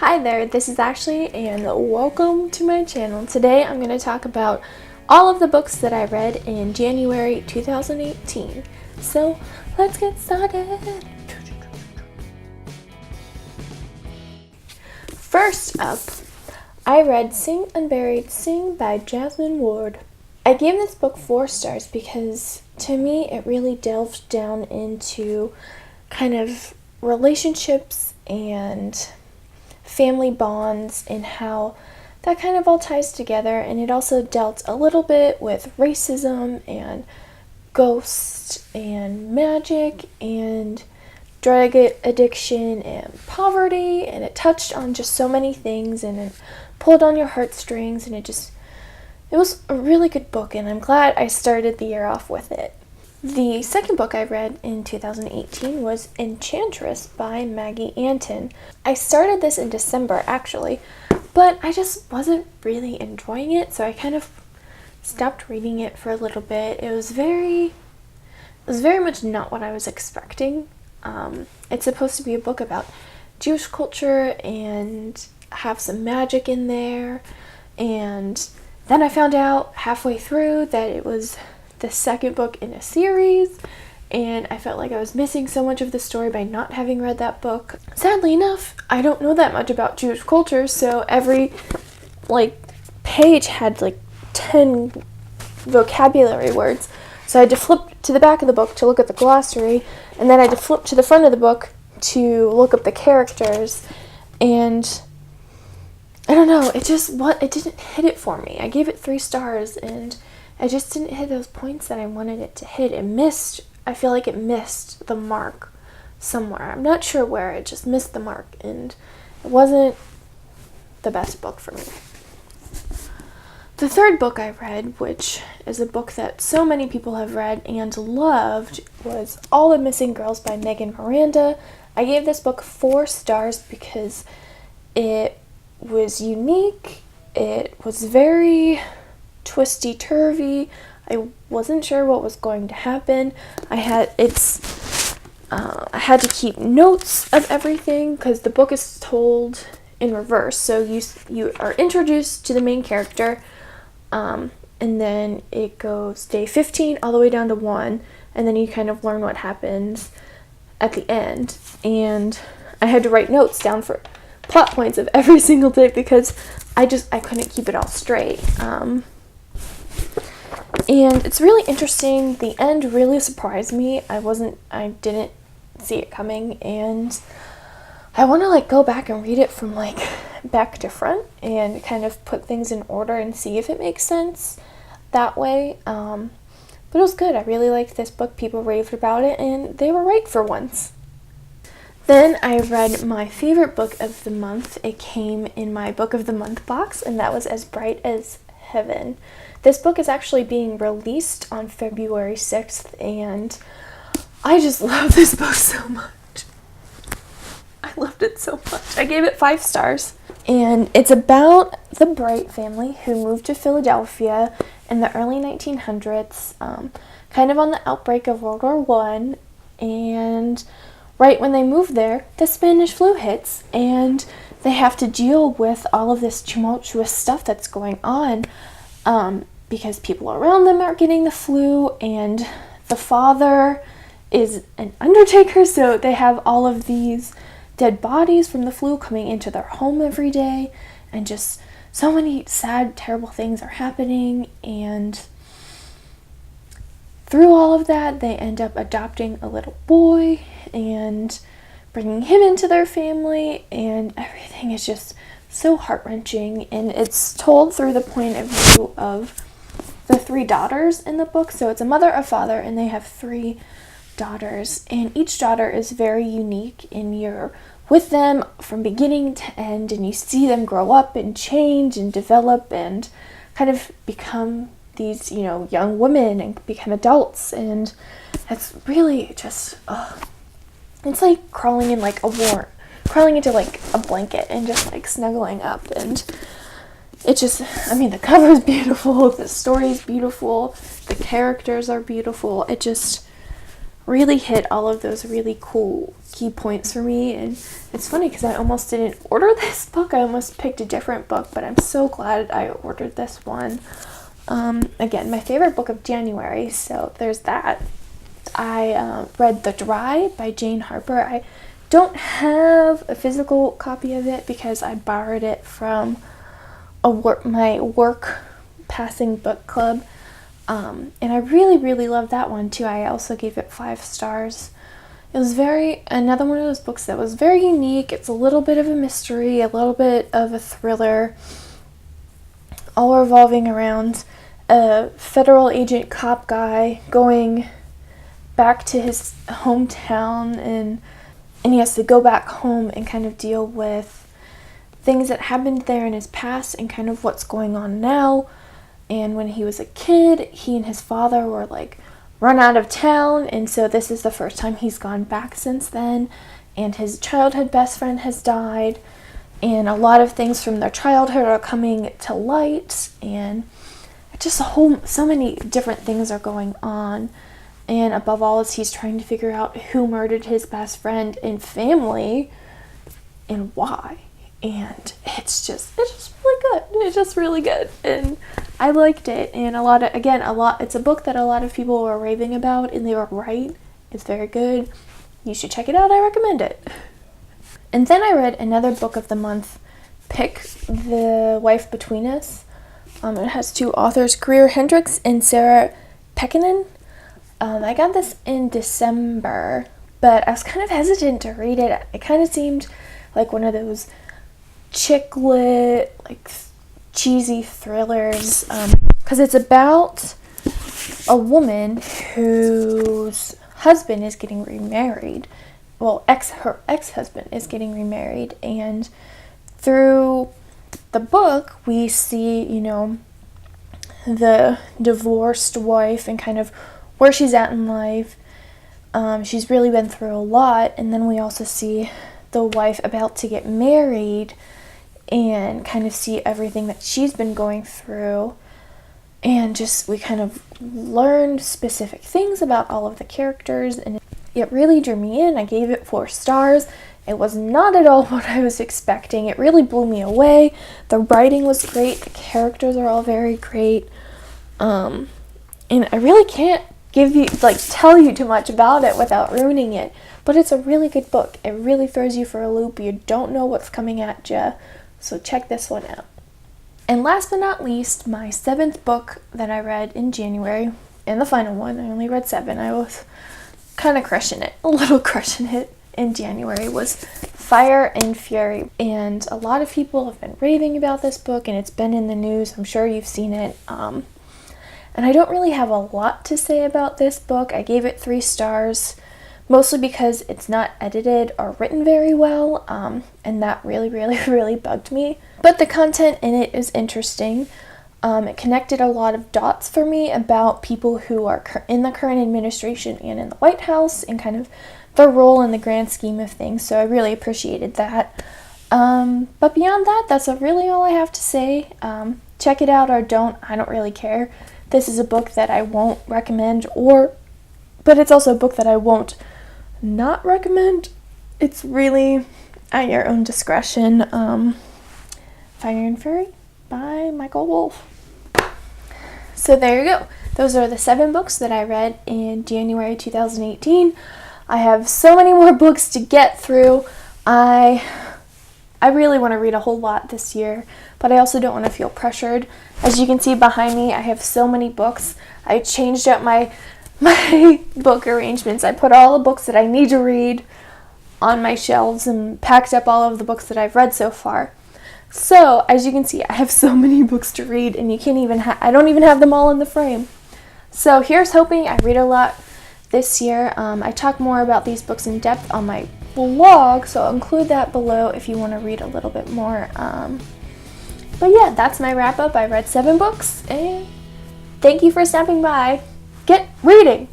Hi there, this is Ashley and welcome to my channel. Today I'm going to talk about all of the books that I read in January 2018. So let's get started. First up, I read Sing Unburied, Sing by Jasmine Ward. I gave this book 4 stars because to me it really delved down into kind of relationships and family bonds and how that kind of all ties together, and it also dealt a little bit with racism and ghosts and magic and drug addiction and poverty, and it touched on just so many things and it pulled on your heartstrings, and it was a really good book, and I'm glad I started the year off with it. The second book I read in 2018 was Enchantress by Maggie Anton. I started this in December actually, but I just wasn't really enjoying it, so I kind of stopped reading it for a little bit. It was very much not what I was expecting. It's supposed to be a book about Jewish culture and have some magic in there, and then I found out halfway through that it was the second book in a series, and I felt like I was missing so much of the story by not having read that book. Sadly enough, I don't know that much about Jewish culture, so every page had 10 vocabulary words. So I had to flip to the back of the book to look at the glossary, and then I had to flip to the front of the book to look up the characters, and I don't know, it didn't hit it for me. I gave it 3 stars, and I just didn't hit those points that I wanted it to hit. I feel like it missed the mark somewhere. I'm not sure where, it just missed the mark, and it wasn't the best book for me. The third book I read, which is a book that so many people have read and loved, was All the Missing Girls by Megan Miranda. I gave this book 4 stars because it was unique, it was very twisty-turvy. I wasn't sure what was going to happen. I had to keep notes of everything because the book is told in reverse. So you are introduced to the main character, and then it goes day 15 all the way down to 1, and then you kind of learn what happens at the end. And I had to write notes down for plot points of every single day because I couldn't keep it all straight. And it's really interesting. The end really surprised me. I didn't see it coming, and I want to go back and read it from back to front and kind of put things in order and see if it makes sense that way. But it was good. I really liked this book. People raved about it, and they were right for once. Then I read my favorite book of the month. It came in my book of the month box, and that was As Bright as Heaven. This book is actually being released on February 6th, and I just love this book so much. I loved it so much. I gave it 5 stars. And it's about the Bright family who moved to Philadelphia in the early 1900s, kind of on the outbreak of World War I, and right when they moved there, the Spanish flu hits, and they have to deal with all of this tumultuous stuff that's going on, because people around them are getting the flu, and the father is an undertaker, so they have all of these dead bodies from the flu coming into their home every day, and just so many sad, terrible things are happening, and through all of that, they end up adopting a little boy and bringing him into their family, and everything is just so heart-wrenching, and it's told through the point of view of the 3 daughters in the book. So it's a mother, a father, and they have 3 daughters, and each daughter is very unique, and you're with them from beginning to end, and you see them grow up and change and develop and kind of become these, young women and become adults, and it's really just, it's like crawling into a blanket and just snuggling up, and it just, the cover is beautiful, the story is beautiful, the characters are beautiful, it just really hit all of those really cool key points for me. And it's funny because I almost didn't order this book. I almost picked a different book, but I'm so glad I ordered this one. Again, my favorite book of January, so there's that. I read The Dry by Jane Harper. I don't have a physical copy of it because I borrowed it from my work passing book club. And I really, really loved that one too. I also gave it 5 stars. It was another one of those books that was very unique. It's a little bit of a mystery, a little bit of a thriller, all revolving around a federal agent cop guy going back to his hometown, and he has to go back home and kind of deal with things that happened there in his past and kind of what's going on now. And when he was a kid, he and his father were like run out of town, and so this is the first time he's gone back since then, and his childhood best friend has died, and a lot of things from their childhood are coming to light, and just so many different things are going on. And above all, is he's trying to figure out who murdered his best friend and family and why. And it's just really good. It's just really good. And I liked it. And it's a book that a lot of people were raving about, and they were right. It's very good. You should check it out. I recommend it. And then I read another book of the month pick, The Wife Between Us. It has 2 authors, Greer Hendricks and Sarah Pekkanen. I got this in December, but I was kind of hesitant to read it. It kind of seemed like one of those chick lit, like cheesy thrillers, because it's about a woman whose husband is getting remarried. Well, her ex-husband is getting remarried, and through the book we see, the divorced wife and kind of where she's at in life. She's really been through a lot, and then we also see the wife about to get married and kind of see everything that she's been going through, and just we kind of learned specific things about all of the characters, and it really drew me in. I gave it 4 stars. It was not at all what I was expecting. It really blew me away. The writing was great. The characters are all very great. And I really can't tell you too much about it without ruining it. But it's a really good book. It really throws you for a loop. You don't know what's coming at you. So check this one out. And last but not least, my 7th book that I read in January, and the final one, I only read 7. I was kind of crushing it in January, was Fire and Fury. And a lot of people have been raving about this book, and it's been in the news. I'm sure you've seen it. And I don't really have a lot to say about this book. I gave it 3 stars, mostly because it's not edited or written very well, and that really, really, really bugged me. But the content in it is interesting. It connected a lot of dots for me about people who are in the current administration and in the White House, and kind of their role in the grand scheme of things, so I really appreciated that. But beyond that, that's really all I have to say. Check it out or don't, I don't really care. This is a book that I won't recommend, but it's also a book that I won't not recommend. It's really at your own discretion. Fire and Fury by Michael Wolff. So there you go. Those are the 7 books that I read in January 2018. I have so many more books to get through. I really want to read a whole lot this year, but I also don't want to feel pressured. As you can see behind me, I have so many books. I changed up my book arrangements. I put all the books that I need to read on my shelves and packed up all of the books that I've read so far. So, as you can see, I have so many books to read, and I don't even have them all in the frame. So here's hoping I read a lot this year. I talk more about these books in depth on my blog, so I'll include that below if you want to read a little bit more. But yeah, that's my wrap up. I read 7 books, and thank you for stopping by. Get reading!